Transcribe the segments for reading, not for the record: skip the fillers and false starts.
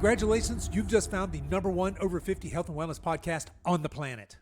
Congratulations, you've just found the number one over 50 health and wellness podcast on the planet.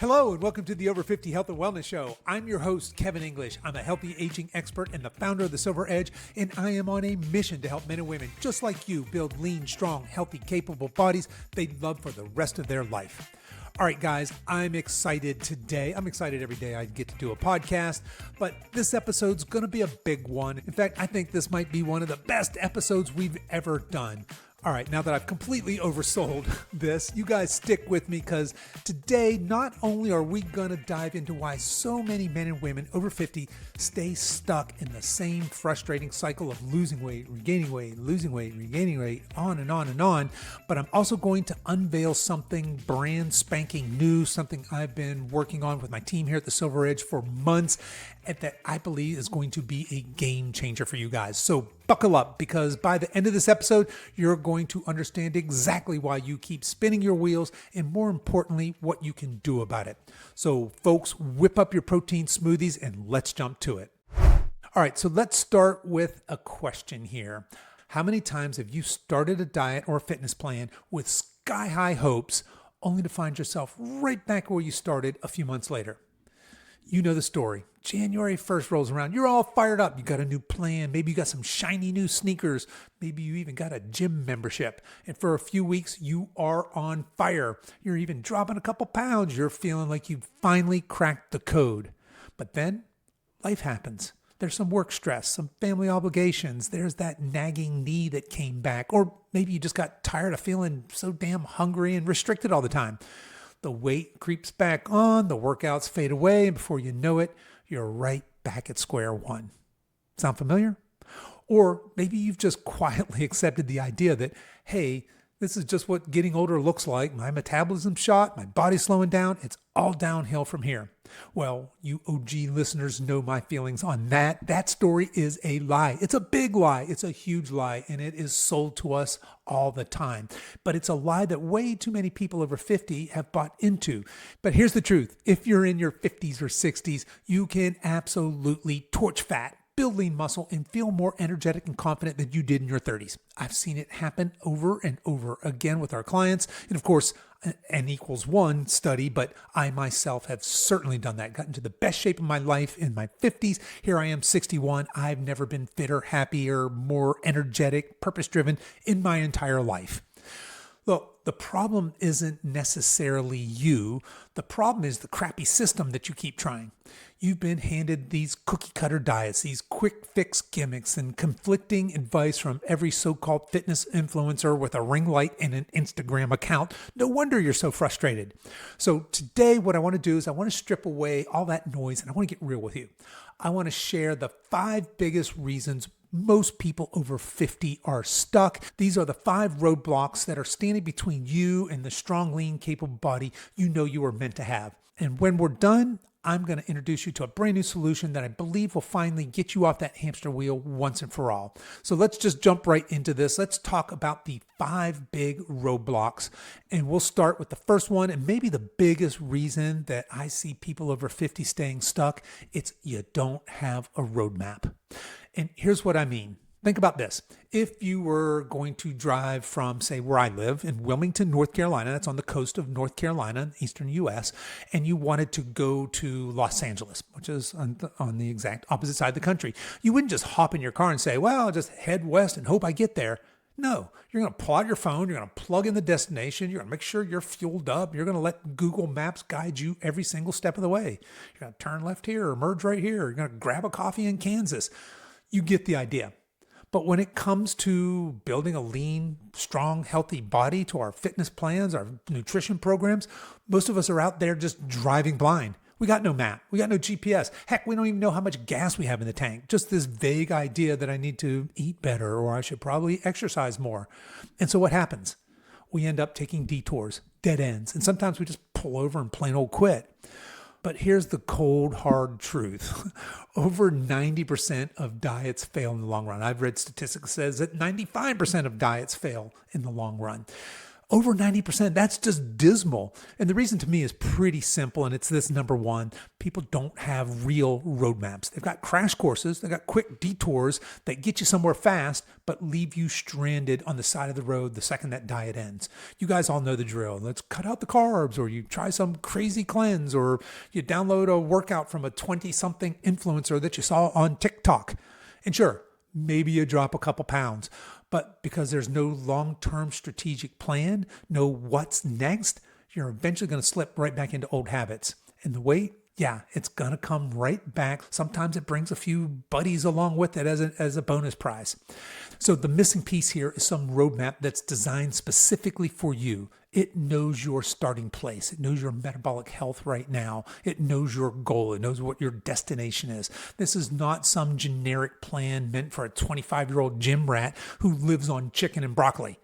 Hello and welcome to the Over 50 Health and Wellness Show. I'm your host, Kevin English. I'm a healthy aging expert and the founder of The Silver Edge, and I am on a mission to help men and women just like you build lean, strong, healthy, capable bodies they'd love for the rest of their life. All right, guys, I'm excited today. I'm excited every day I get to do a podcast, but this episode's going to be a big one. In fact, I think this might be one of the best episodes we've ever done. All right, now that I've completely oversold this, you guys stick with me because today, not only are we going to dive into why so many men and women over 50 stay stuck in the same frustrating cycle of losing weight, regaining weight, losing weight, regaining weight, on and on and on, but I'm also going to unveil something brand spanking new, something I've been working on with my team here at the Silver Edge for months, and that I believe is going to be a game changer for you guys. So buckle up, because by the end of this episode, you're going to understand exactly why you keep spinning your wheels and, more importantly, what you can do about it. So folks, whip up your protein smoothies and let's jump to it. All right, so let's start with a question here. How many times have you started a diet or a fitness plan with sky-high hopes only to find yourself right back where you started a few months later? You know the story. January 1st rolls around. You're all fired up. You got a new plan. Maybe you got some shiny new sneakers. Maybe you even got a gym membership. And for a few weeks, you are on fire. You're even dropping a couple pounds. You're feeling like you finally cracked the code. But then life happens. There's some work stress, some family obligations. There's that nagging knee that came back. Or maybe you just got tired of feeling so damn hungry and restricted all the time. The weight creeps back on, the workouts fade away, and before you know it, you're right back at square one. Sound familiar? Or maybe you've just quietly accepted the idea that, hey, this is just what getting older looks like. My metabolism's shot, my body's slowing down, it's all downhill from here. Well, you OG listeners know my feelings on that. That story is a lie. It's a big lie. It's a huge lie, and it is sold to us all the time. But it's a lie that way too many people over 50 have bought into. But here's the truth. If you're in your 50s or 60s, you can absolutely torch fat, build lean muscle, and feel more energetic and confident than you did in your 30s. I've seen it happen over and over again with our clients. And of course, N equals 1 study, but I myself have certainly done that. Got into the best shape of my life in my 50s. Here I am, 61. I've never been fitter, happier, more energetic, purpose-driven in my entire life. Look, the problem isn't necessarily you. The problem is the crappy system that you keep trying. You've been handed these cookie cutter diets, these quick fix gimmicks, and conflicting advice from every so-called fitness influencer with a ring light and an Instagram account. No wonder you're so frustrated. So today, what I want to do is I want to strip away all that noise and I want to get real with you. I want to share the 5 biggest reasons most people over 50 are stuck. These are the 5 roadblocks that are standing between you and the strong, lean, capable body you know you are meant to have. And when we're done, I'm going to introduce you to a brand new solution that I believe will finally get you off that hamster wheel once and for all. So let's just jump right into this. Let's talk about the 5 big roadblocks. And we'll start with the first one, and maybe the biggest reason that I see people over 50 staying stuck. It's you don't have a roadmap. And here's what I mean. Think about this. If you were going to drive from, say, where I live in Wilmington, North Carolina, that's on the coast of North Carolina, eastern U.S., and you wanted to go to Los Angeles, which is on the exact opposite side of the country, you wouldn't just hop in your car and say, well, I'll just head west and hope I get there. No, you're going to pull out your phone, you're going to plug in the destination, you're going to make sure you're fueled up, you're going to let Google Maps guide you every single step of the way. You're going to turn left here or merge right here, you're going to grab a coffee in Kansas. You get the idea. But when it comes to building a lean, strong, healthy body, to our fitness plans, our nutrition programs, most of us are out there just driving blind. We got no map. We got no GPS. Heck, we don't even know how much gas we have in the tank. Just this vague idea that I need to eat better or I should probably exercise more. And so what happens? We end up taking detours, dead ends, and sometimes we just pull over and plain old quit. But here's the cold, hard truth. Over 90% of diets fail in the long run. I've read statistics that says that 95% of diets fail in the long run. Over 90%, that's just dismal. And the reason to me is pretty simple, and it's this: number one, people don't have real roadmaps. They've got crash courses, they've got quick detours that get you somewhere fast, but leave you stranded on the side of the road the second that diet ends. You guys all know the drill. Let's cut out the carbs, or you try some crazy cleanse, or you download a workout from a 20-something influencer that you saw on TikTok. And sure, maybe you drop a couple pounds. But because there's no long-term strategic plan, no what's next, you're eventually going to slip right back into old habits. And the weight, yeah, it's going to come right back. Sometimes it brings a few buddies along with it as a bonus prize. So the missing piece here is some roadmap that's designed specifically for you. It knows your starting place. It knows your metabolic health right now. It knows your goal. It knows what your destination is. This is not some generic plan meant for a 25-year-old gym rat who lives on chicken and broccoli.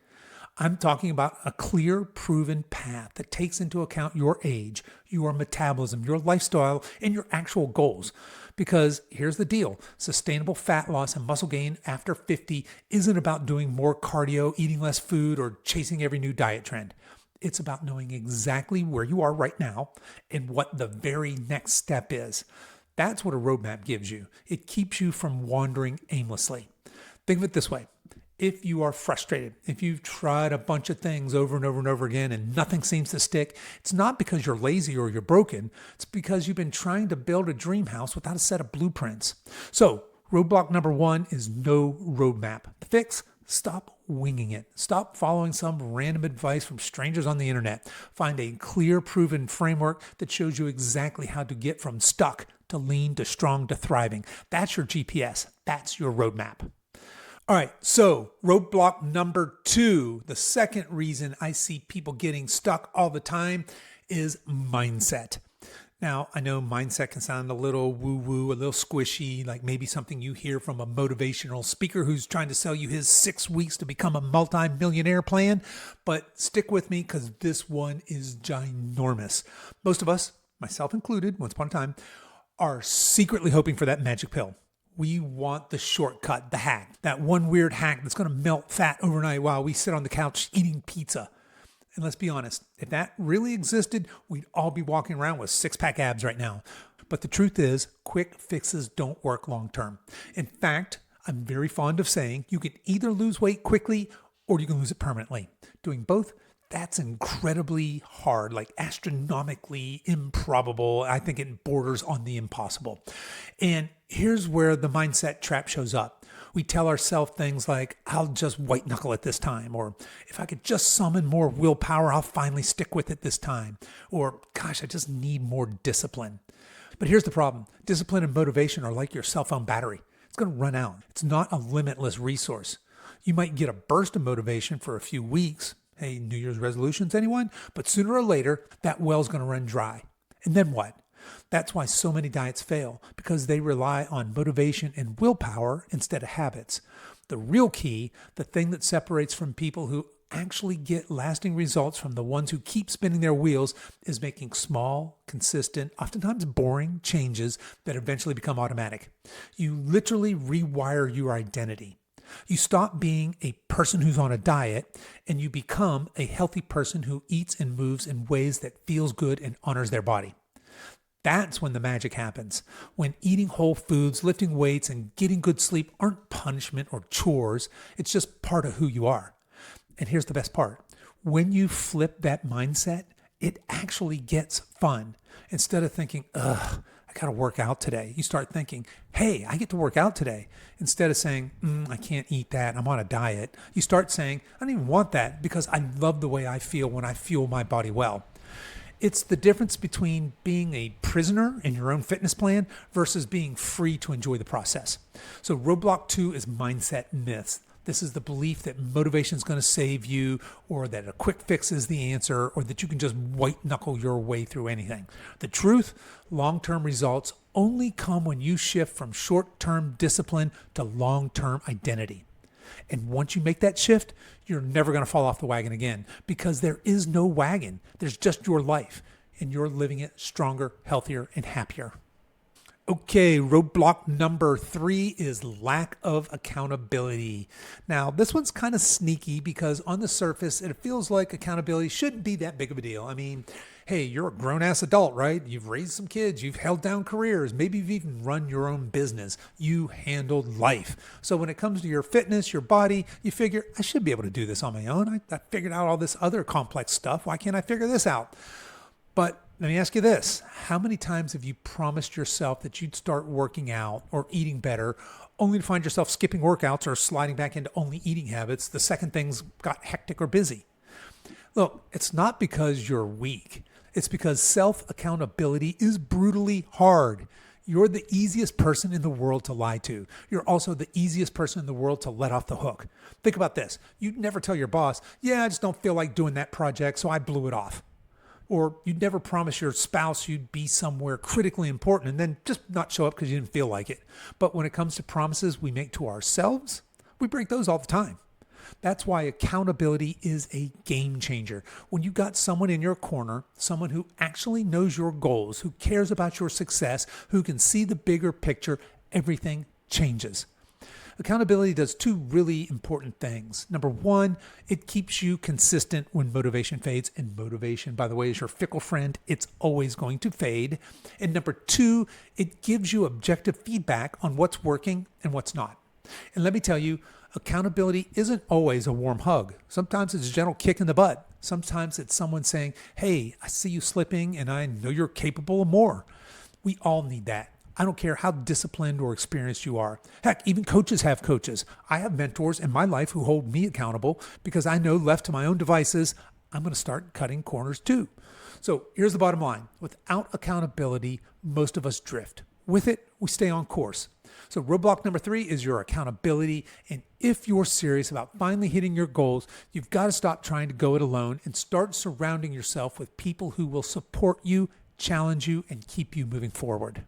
I'm talking about a clear, proven path that takes into account your age, your metabolism, your lifestyle, and your actual goals. Because here's the deal: sustainable fat loss and muscle gain after 50 isn't about doing more cardio, eating less food, or chasing every new diet trend. It's about knowing exactly where you are right now and what the very next step is. That's what a roadmap gives you. It keeps you from wandering aimlessly. Think of it this way. If you are frustrated, if you've tried a bunch of things over and over and over again and nothing seems to stick, it's not because you're lazy or you're broken. It's because you've been trying to build a dream house without a set of blueprints. So, roadblock number one is no roadmap. The fix: stop winging it. Stop following some random advice from strangers on the internet. Find a clear, proven framework that shows you exactly how to get from stuck to lean to strong to thriving. That's your GPS. That's your roadmap. All right, so roadblock number two, the second reason I see people getting stuck all the time, is mindset. Now, I know mindset can sound a little woo-woo, a little squishy, like maybe something you hear from a motivational speaker who's trying to sell you his 6 weeks to become a multi-millionaire plan. But stick with me, because this one is ginormous. Most of us, myself included, once upon a time, are secretly hoping for that magic pill. We want the shortcut, the hack, that one weird hack that's going to melt fat overnight while we sit on the couch eating pizza. And let's be honest, if that really existed, we'd all be walking around with six-pack abs right now. But the truth is, quick fixes don't work long-term. In fact, I'm very fond of saying you can either lose weight quickly or you can lose it permanently. Doing both, that's incredibly hard, like astronomically improbable. I think it borders on the impossible. And here's where the mindset trap shows up. We tell ourselves things like, I'll just white knuckle it this time, or if I could just summon more willpower, I'll finally stick with it this time, or gosh, I just need more discipline. But here's the problem. Discipline and motivation are like your cell phone battery. It's going to run out. It's not a limitless resource. You might get a burst of motivation for a few weeks. Hey, New Year's resolutions, anyone? But sooner or later, that well's going to run dry. And then what? That's why so many diets fail, because they rely on motivation and willpower instead of habits. The real key, the thing that separates from people who actually get lasting results from the ones who keep spinning their wheels, is making small, consistent, oftentimes boring changes that eventually become automatic. You literally rewire your identity. You stop being a person who's on a diet and you become a healthy person who eats and moves in ways that feels good and honors their body. That's when the magic happens. When eating whole foods, lifting weights, and getting good sleep aren't punishment or chores. It's just part of who you are. And here's the best part. When you flip that mindset, it actually gets fun. Instead of thinking, I got to work out today, you start thinking, hey, I get to work out today. Instead of saying, I can't eat that, I'm on a diet, you start saying, I don't even want that because I love the way I feel when I fuel my body well. It's the difference between being a prisoner in your own fitness plan versus being free to enjoy the process. So roadblock 2 is mindset myths. This is the belief that motivation is going to save you, or that a quick fix is the answer, or that you can just white knuckle your way through anything. The truth, long-term results only come when you shift from short-term discipline to long-term identity. And once you make that shift, you're never going to fall off the wagon again, because there is no wagon. There's just your life, and you're living it stronger, healthier, and happier. Okay, roadblock number 3 is lack of accountability. Now, this one's kind of sneaky because on the surface, it feels like accountability shouldn't be that big of a deal. I mean, hey, you're a grown ass adult, right? You've raised some kids, you've held down careers, maybe you've even run your own business. You handled life. So when it comes to your fitness, your body, you figure, I should be able to do this on my own. I figured out all this other complex stuff. Why can't I figure this out? But let me ask you this. How many times have you promised yourself that you'd start working out or eating better, only to find yourself skipping workouts or sliding back into only eating habits the second things got hectic or busy? Look, it's not because you're weak. It's because self-accountability is brutally hard. You're the easiest person in the world to lie to. You're also the easiest person in the world to let off the hook. Think about this. You'd never tell your boss, yeah, I just don't feel like doing that project, so I blew it off. Or you'd never promise your spouse you'd be somewhere critically important and then just not show up because you didn't feel like it. But when it comes to promises we make to ourselves, we break those all the time. That's why accountability is a game changer. When you got someone in your corner, someone who actually knows your goals, who cares about your success, who can see the bigger picture, everything changes. Accountability does 2 really important things. Number 1, it keeps you consistent when motivation fades. And motivation, by the way, is your fickle friend. It's always going to fade. And number 2, it gives you objective feedback on what's working and what's not. And let me tell you, accountability isn't always a warm hug. Sometimes it's a gentle kick in the butt. Sometimes it's someone saying, hey, I see you slipping and I know you're capable of more. We all need that. I don't care how disciplined or experienced you are. Heck, even coaches have coaches. I have mentors in my life who hold me accountable because I know left to my own devices, I'm going to start cutting corners too. So here's the bottom line. Without accountability, most of us drift. With it, we stay on course. So roadblock number 3 is your accountability. And if you're serious about finally hitting your goals, you've got to stop trying to go it alone and start surrounding yourself with people who will support you, challenge you, and keep you moving forward.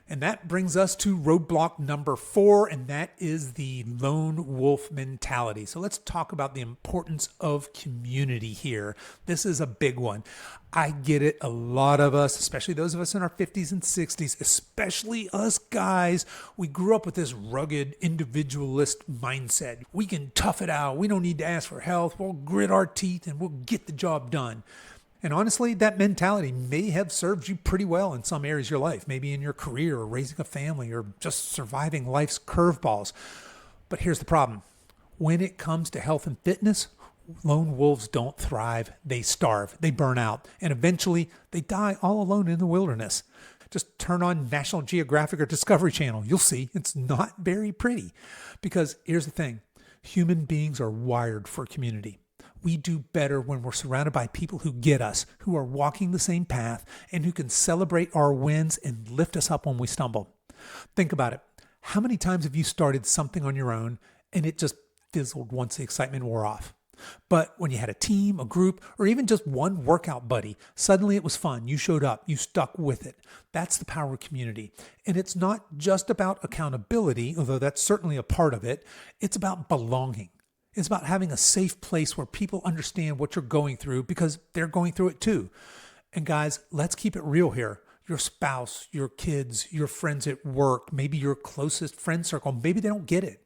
And that brings us to roadblock number 4, and that is the lone wolf mentality. So let's talk about the importance of community here. This is a big one. I get it. A lot of us, especially those of us in our 50s and 60s, especially us guys, we grew up with this rugged individualist mindset. We can tough it out. We don't need to ask for help. We'll grit our teeth and we'll get the job done. And honestly, that mentality may have served you pretty well in some areas of your life, maybe in your career or raising a family or just surviving life's curveballs. But here's the problem. When it comes to health and fitness, lone wolves don't thrive. They starve, they burn out, and eventually they die all alone in the wilderness. Just turn on National Geographic or Discovery Channel. You'll see it's not very pretty. Because here's the thing. Human beings are wired for community. We do better when we're surrounded by people who get us, who are walking the same path, and who can celebrate our wins and lift us up when we stumble. Think about it. How many times have you started something on your own and it just fizzled once the excitement wore off? But when you had a team, a group, or even just one workout buddy, suddenly it was fun. You showed up. You stuck with it. That's the power of community. And it's not just about accountability, although that's certainly a part of it. It's about belonging. It's about having a safe place where people understand what you're going through because they're going through it too. And guys, let's keep it real here. Your spouse, your kids, your friends at work, maybe your closest friend circle, maybe they don't get it.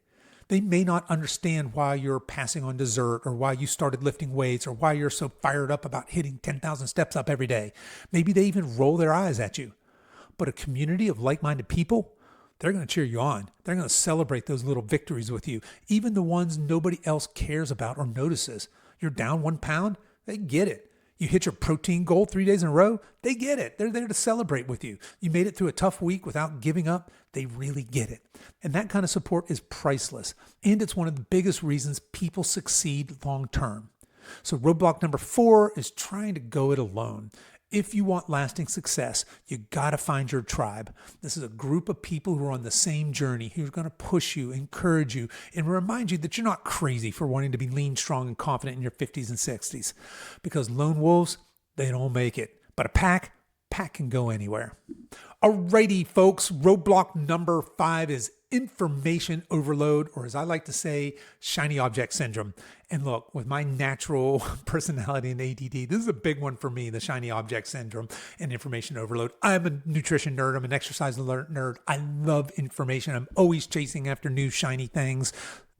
They may not understand why you're passing on dessert or why you started lifting weights or why you're so fired up about hitting 10,000 steps up every day. Maybe they even roll their eyes at you. But a community of like-minded people, they're going to cheer you on. They're going to celebrate those little victories with you, even the ones nobody else cares about or notices. You're down 1 pound, they get it. You hit your protein goal 3 days in a row, they get it. They're there to celebrate with you. You made it through a tough week without giving up, they really get it. And that kind of support is priceless. And it's one of the biggest reasons people succeed long term. So roadblock number 4 is trying to go it alone. If you want lasting success, you got to find your tribe. This is a group of people who are on the same journey, who are going to push you, encourage you, and remind you that you're not crazy for wanting to be lean, strong, and confident in your 50s and 60s. Because lone wolves, they don't make it. But a pack can go anywhere. Alrighty, folks, roadblock number 5 is information overload, or as I like to say, shiny object syndrome. And look, with my natural personality and ADD, this is a big one for me, the shiny object syndrome and information overload. I'm a nutrition nerd. I'm an exercise alert nerd. I love information. I'm always chasing after new shiny things,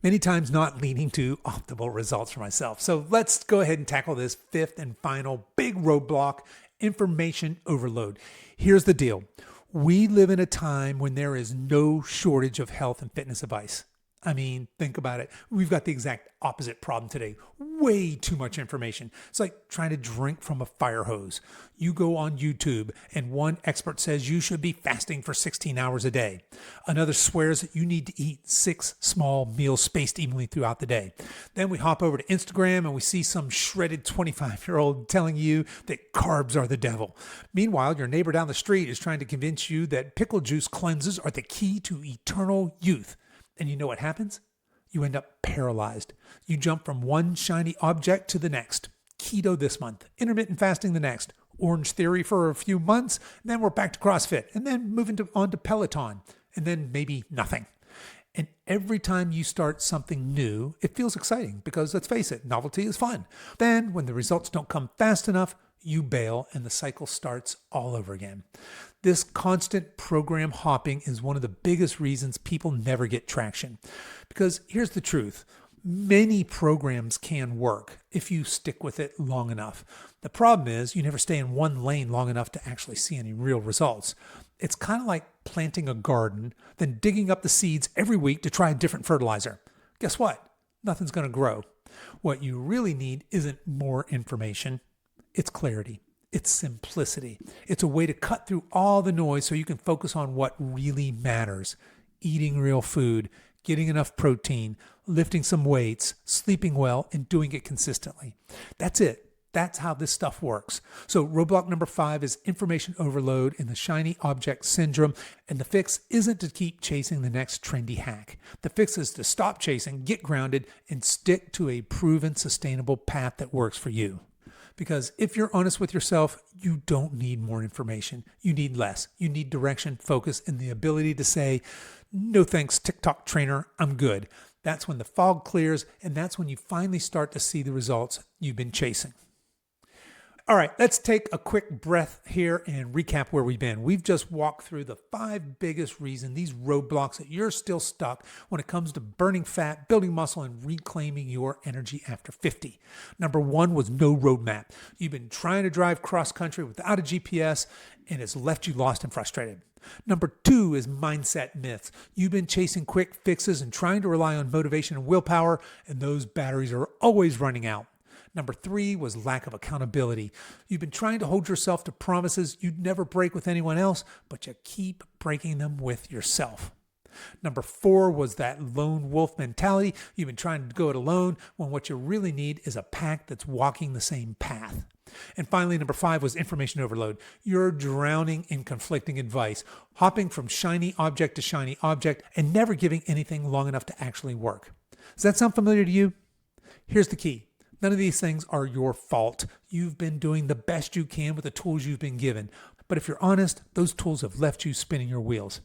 many times not leading to optimal results for myself. So let's go ahead and tackle this fifth and final big roadblock, information overload. Here's the deal. We live in a time when there is no shortage of health and fitness advice. I mean, think about it. We've got the exact opposite problem today. Way too much information. It's like trying to drink from a fire hose. You go on YouTube and one expert says you should be fasting for 16 hours a day. Another swears that you need to eat 6 small meals spaced evenly throughout the day. Then we hop over to Instagram and we see some shredded 25-year-old telling you that carbs are the devil. Meanwhile, your neighbor down the street is trying to convince you that pickle juice cleanses are the key to eternal youth. And you know what happens? You end up paralyzed. You jump from one shiny object to the next. Keto this month, intermittent fasting the next, Orange Theory for a few months, and then we're back to CrossFit, and then moving on to Peloton, and then maybe nothing. And every time you start something new, it feels exciting because let's face it, novelty is fun. Then when the results don't come fast enough, you bail and the cycle starts all over again. This constant program hopping is one of the biggest reasons people never get traction. Because here's the truth. Many programs can work if you stick with it long enough. The problem is you never stay in one lane long enough to actually see any real results. It's kind of like planting a garden, then digging up the seeds every week to try a different fertilizer. Guess what? Nothing's going to grow. What you really need isn't more information. It's clarity. It's simplicity. It's a way to cut through all the noise so you can focus on what really matters. Eating real food, getting enough protein, lifting some weights, sleeping well, and doing it consistently. That's it. That's how this stuff works. So roadblock number 5 is information overload and the shiny object syndrome. And the fix isn't to keep chasing the next trendy hack. The fix is to stop chasing, get grounded, and stick to a proven, sustainable path that works for you. Because if you're honest with yourself, you don't need more information. You need less. You need direction, focus, and the ability to say, no thanks, TikTok trainer, I'm good. That's when the fog clears, and that's when you finally start to see the results you've been chasing. All right, let's take a quick breath here and recap where we've been. We've just walked through the 5 biggest reasons, these roadblocks that you're still stuck when it comes to burning fat, building muscle, and reclaiming your energy after 50. Number 1 was no roadmap. You've been trying to drive cross country without a GPS, and it's left you lost and frustrated. Number 2 is mindset myths. You've been chasing quick fixes and trying to rely on motivation and willpower, and those batteries are always running out. Number 3 was lack of accountability. You've been trying to hold yourself to promises you'd never break with anyone else, but you keep breaking them with yourself. Number 4 was that lone wolf mentality. You've been trying to go it alone when what you really need is a pack that's walking the same path. And finally, number 5 was information overload. You're drowning in conflicting advice, hopping from shiny object to shiny object and never giving anything long enough to actually work. Does that sound familiar to you? Here's the key. None of these things are your fault. You've been doing the best you can with the tools you've been given. But if you're honest, those tools have left you spinning your wheels.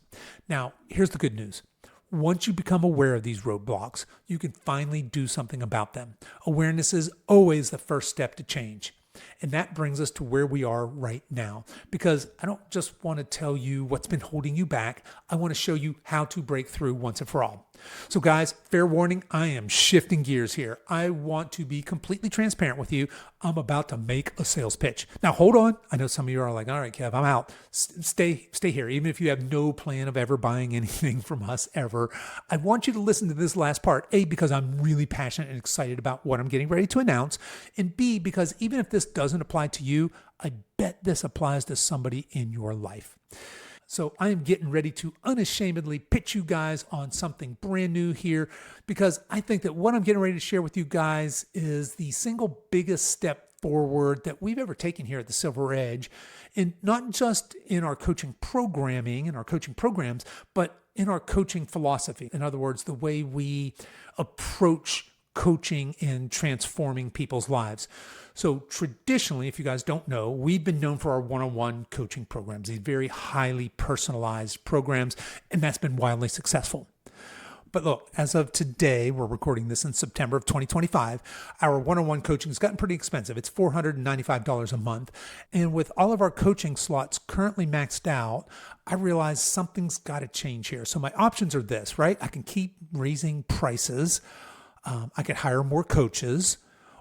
Now, here's the good news. Once you become aware of these roadblocks, you can finally do something about them. Awareness is always the first step to change. And that brings us to where we are right now. Because I don't just want to tell you what's been holding you back. I want to show you how to break through once and for all. So guys, fair warning, I am shifting gears here. I want to be completely transparent with you. I'm about to make a sales pitch. Now hold on. I know some of you are like, all right, Kev, I'm out. Stay here. Even if you have no plan of ever buying anything from us ever, I want you to listen to this last part. A, because I'm really passionate and excited about what I'm getting ready to announce. And B, because even if this doesn't apply to you, I bet this applies to somebody in your life. So I am getting ready to unashamedly pitch you guys on something brand new here because I think that what I'm getting ready to share with you guys is the single biggest step forward that we've ever taken here at the Silver Edge, and not just in our coaching programming and our coaching programs, but in our coaching philosophy. In other words, the way we approach coaching and transforming people's lives. So traditionally, if you guys don't know, we've been known for our one-on-one coaching programs, these very highly personalized programs, and that's been wildly successful. But look, as of today, we're recording this in September of 2025, our one-on-one coaching has gotten pretty expensive. It's $495 a month. And with all of our coaching slots currently maxed out, I realized something's got to change here. So my options are this, right? I can keep raising prices. I could hire more coaches,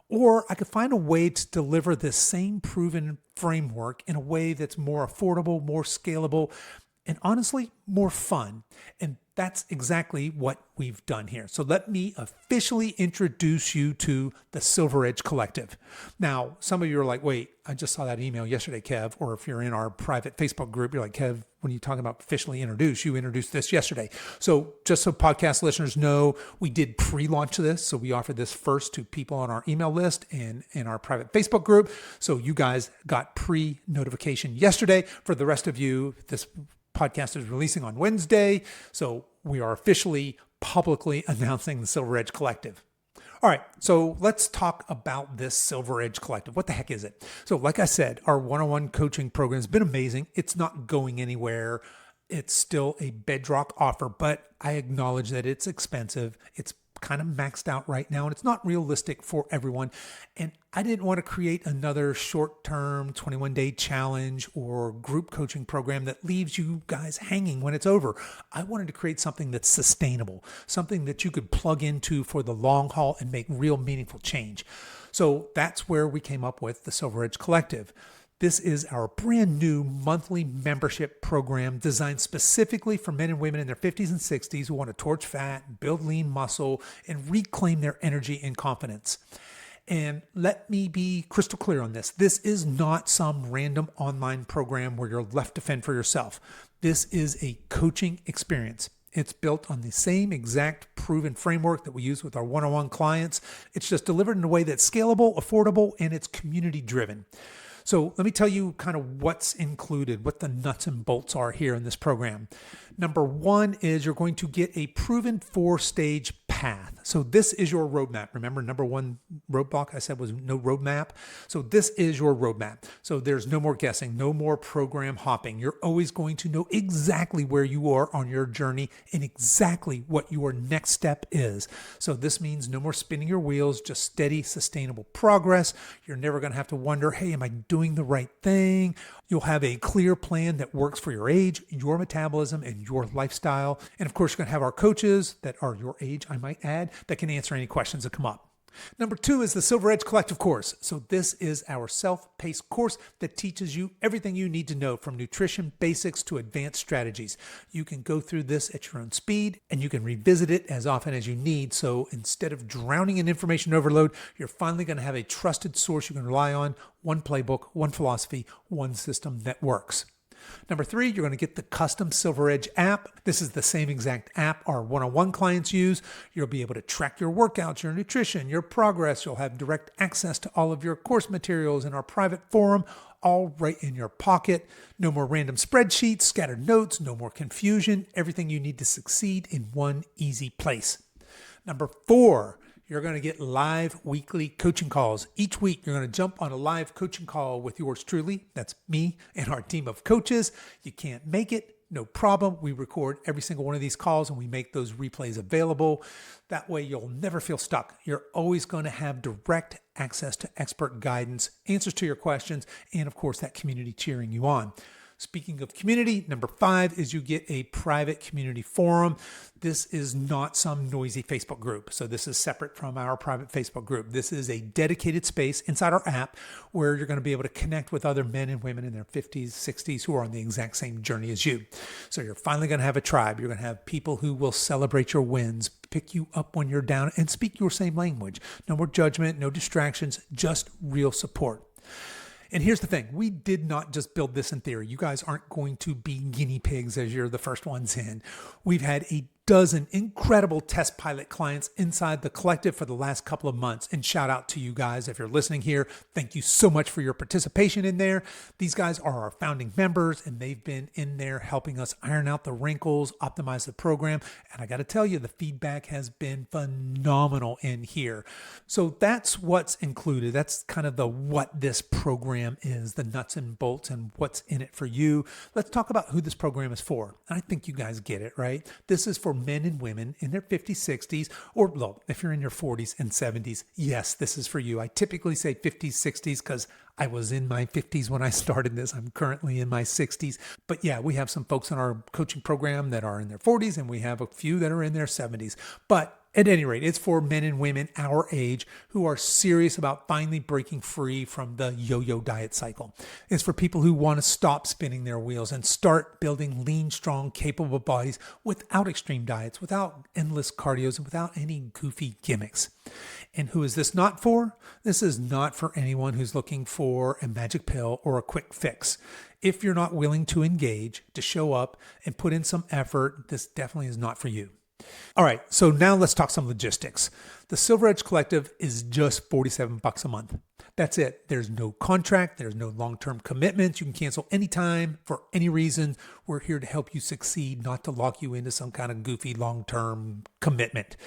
or I could find a way to deliver this same proven framework in a way that's more affordable, more scalable, and honestly, more fun. And that's exactly what we've done here. So let me officially introduce you to the Silver Edge Collective. Now, some of you are like, wait, I just saw that email yesterday, Kev. Or if you're in our private Facebook group, you're like, Kev, when you talk about officially introduce, you introduced this yesterday. So just so podcast listeners know, we did pre-launch this. So we offered this first to people on our email list and in our private Facebook group. So you guys got pre-notification yesterday. For the rest of you, this podcast is releasing on Wednesday. So we are officially publicly announcing the Silver Edge Collective. All right, so let's talk about this Silver Edge Collective. What the heck is it? So like I said, our one-on-one coaching program has been amazing. It's not going anywhere. It's still a bedrock offer, but I acknowledge that it's expensive. It's kind of maxed out right now, and it's not realistic for everyone. And I didn't want to create another short-term 21-day challenge or group coaching program that leaves you guys hanging when it's over. I wanted to create something that's sustainable, something that you could plug into for the long haul and make real meaningful change. So that's where we came up with the Silver Edge Collective. This is our brand new monthly membership program designed specifically for men and women in their 50s and 60s who want to torch fat, build lean muscle, and reclaim their energy and confidence. And let me be crystal clear on this. This is not some random online program where you're left to fend for yourself. This is a coaching experience. It's built on the same exact proven framework that we use with our one-on-one clients. It's just delivered in a way that's scalable, affordable, and it's community driven. So let me tell you kind of what's included, what the nuts and bolts are here in this program. Number one is you're going to get a proven 4-stage path. So this is your roadmap. Remember, number one roadblock I said was no roadmap. So this is your roadmap. So there's no more guessing, no more program hopping. You're always going to know exactly where you are on your journey and exactly what your next step is. So this means no more spinning your wheels, just steady, sustainable progress. You're never going to have to wonder, hey, am I doing the right thing? You'll have a clear plan that works for your age, your metabolism, and your lifestyle. And of course, you're going to have our coaches that are your age, I might add, that can answer any questions that come up. Number two is the Silver Edge Collective course. So this is our self-paced course that teaches you everything you need to know from nutrition basics to advanced strategies. You can go through this at your own speed and you can revisit it as often as you need. So instead of drowning in information overload, you're finally going to have a trusted source you can rely on, one playbook, one philosophy, one system that works. Number three, you're going to get the custom Silver Edge app. This is the same exact app our one-on-one clients use. You'll be able to track your workouts, your nutrition, your progress. You'll have direct access to all of your course materials in our private forum, all right in your pocket. No more random spreadsheets, scattered notes, no more confusion. Everything you need to succeed in one easy place. Number four, you're going to get live weekly coaching calls. Each week, you're going to jump on a live coaching call with yours truly. That's me and our team of coaches. You can't make it, no problem. We record every single one of these calls and we make those replays available. That way, you'll never feel stuck. You're always going to have direct access to expert guidance, answers to your questions, and of course, that community cheering you on. Speaking of community, number five is you get a private community forum. This is not some noisy Facebook group. So this is separate from our private Facebook group. This is a dedicated space inside our app where you're going to be able to connect with other men and women in their 50s, 60s who are on the exact same journey as you. So you're finally going to have a tribe. You're going to have people who will celebrate your wins, pick you up when you're down, and speak your same language. No more judgment, no distractions, just real support. And here's the thing, we did not just build this in theory. You guys aren't going to be guinea pigs as you're the first ones in. We've had a dozen incredible test pilot clients inside the collective for the last couple of months. And shout out to you guys if you're listening here. Thank you so much for your participation in there. These guys are our founding members and they've been in there helping us iron out the wrinkles, optimize the program. And I got to tell you, the feedback has been phenomenal in here. So that's what's included. That's kind of the what this program is, the nuts and bolts and what's in it for you. Let's talk about who this program is for. I think you guys get it, right? This is for men and women in their 50s, 60s, or look, if you're in your 40s and 70s, yes, this is for you. I typically say 50s, 60s because I was in my 50s when I started this. I'm currently in my 60s. But yeah, we have some folks in our coaching program that are in their 40s, and we have a few that are in their 70s. But at any rate, it's for men and women our age who are serious about finally breaking free from the yo-yo diet cycle. It's for people who want to stop spinning their wheels and start building lean, strong, capable bodies without extreme diets, without endless cardios, and without any goofy gimmicks. And who is this not for? This is not for anyone who's looking for a magic pill or a quick fix. If you're not willing to engage, to show up and put in some effort, this definitely is not for you. All right, so now let's talk some logistics. The Silver Edge Collective is just $47 a month. That's it. There's no contract. There's no long-term commitments. You can cancel anytime for any reason. We're here to help you succeed, not to lock you into some kind of goofy long-term commitment.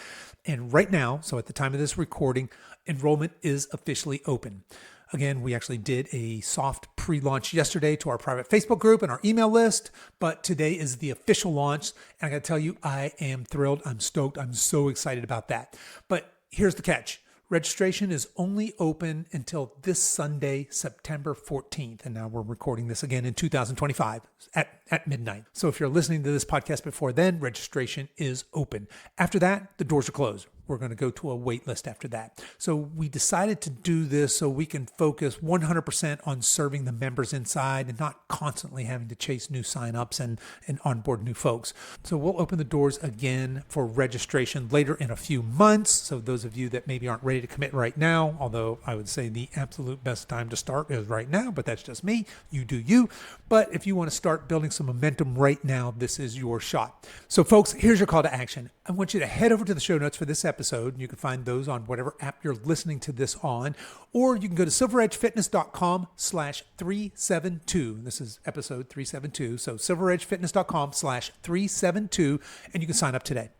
And right now, so at the time of this recording, enrollment is officially open. Again, we actually did a soft pre-launch yesterday to our private Facebook group and our email list, but today is the official launch. And I got to tell you, I am thrilled. I'm stoked. I'm so excited about that. But here's the catch. Registration is only open until this Sunday, September 14th. And now we're recording this again in 2025 at midnight. So if you're listening to this podcast before then, registration is open. After that, the doors are closed. We're going to go to a wait list after that. So we decided to do this so we can focus 100% on serving the members inside and not constantly having to chase new signups and onboard new folks. So we'll open the doors again for registration later in a few months. So those of you that maybe aren't ready to commit right now, although I would say the absolute best time to start is right now, but that's just me. You do you. But if you want to start building some momentum right now, this is your shot. So folks, here's your call to action. I want you to head over to the show notes for this episode. You can find those on whatever app you're listening to this on, or you can go to silveredgefitness.com/372. This is episode 372. So silveredgefitness.com/372, and you can sign up today.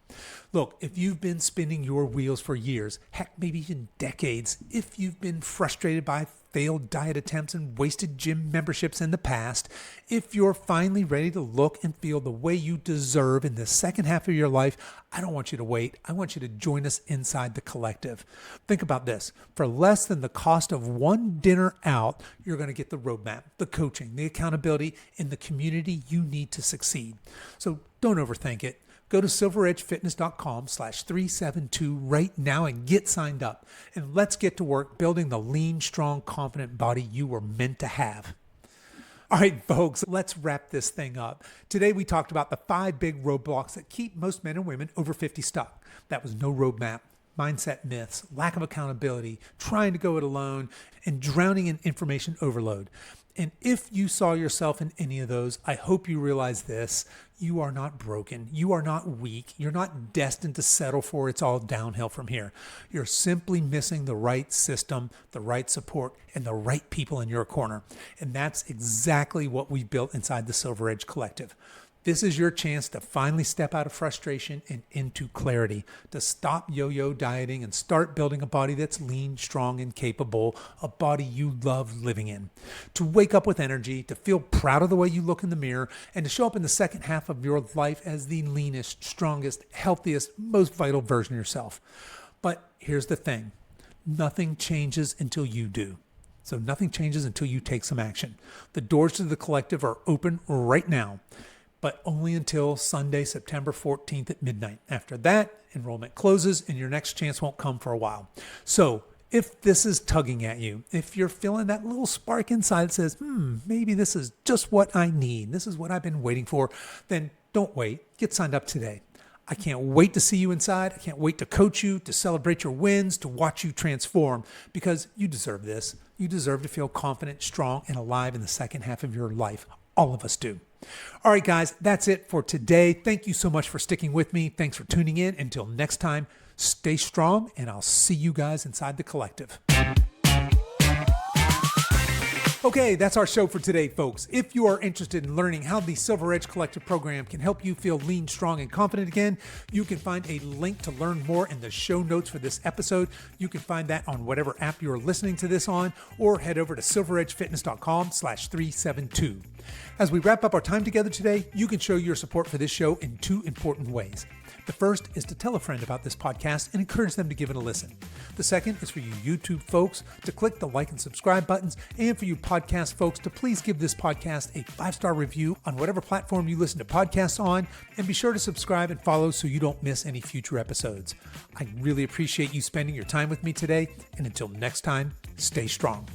Look, if you've been spinning your wheels for years, heck, maybe even decades, if you've been frustrated by failed diet attempts and wasted gym memberships in the past, if you're finally ready to look and feel the way you deserve in the second half of your life, I don't want you to wait. I want you to join us inside the collective. Think about this. For less than the cost of one dinner out, you're going to get the roadmap, the coaching, the accountability, and the community you need to succeed. So don't overthink it. Go to silveredgefitness.com/372 right now and get signed up. And let's get to work building the lean, strong, confident body you were meant to have. All right, folks, let's wrap this thing up. Today, we talked about the 5 big roadblocks that keep most men and women over 50 stuck. That was no roadmap, mindset myths, lack of accountability, trying to go it alone, and drowning in information overload. And if you saw yourself in any of those, I hope you realize this. You are not broken. You are not weak. You're not destined to settle for it's all downhill from here. You're simply missing the right system, the right support, and the right people in your corner. And that's exactly what we built inside the Silver Edge Collective. This is your chance to finally step out of frustration and into clarity, to stop yo-yo dieting and start building a body that's lean, strong, and capable, a body you love living in, to wake up with energy, to feel proud of the way you look in the mirror, and to show up in the second half of your life as the leanest, strongest, healthiest, most vital version of yourself. But here's the thing. Nothing changes until you do. So nothing changes until you take some action. The doors to the collective are open right now, but only until Sunday, September 14th at midnight. After that, enrollment closes and your next chance won't come for a while. So if this is tugging at you, if you're feeling that little spark inside that says, maybe this is just what I need, this is what I've been waiting for, then don't wait. Get signed up today. I can't wait to see you inside. I can't wait to coach you, to celebrate your wins, to watch you transform, because you deserve this. You deserve to feel confident, strong, and alive in the second half of your life. All of us do. All right, guys, that's it for today. Thank you so much for sticking with me. Thanks for tuning in. Until next time, stay strong, and I'll see you guys inside the collective. Okay, that's our show for today, folks. If you are interested in learning how the Silver Edge Collective program can help you feel lean, strong, and confident again, you can find a link to learn more in the show notes for this episode. You can find that on whatever app you're listening to this on, or head over to silveredgefitness.com/372. As we wrap up our time together today, you can show your support for this show in two important ways. The first is to tell a friend about this podcast and encourage them to give it a listen. The second is for you YouTube folks to click the like and subscribe buttons, and for you podcast folks to please give this podcast a 5-star review on whatever platform you listen to podcasts on, and be sure to subscribe and follow so you don't miss any future episodes. I really appreciate you spending your time with me today, and until next time, stay strong.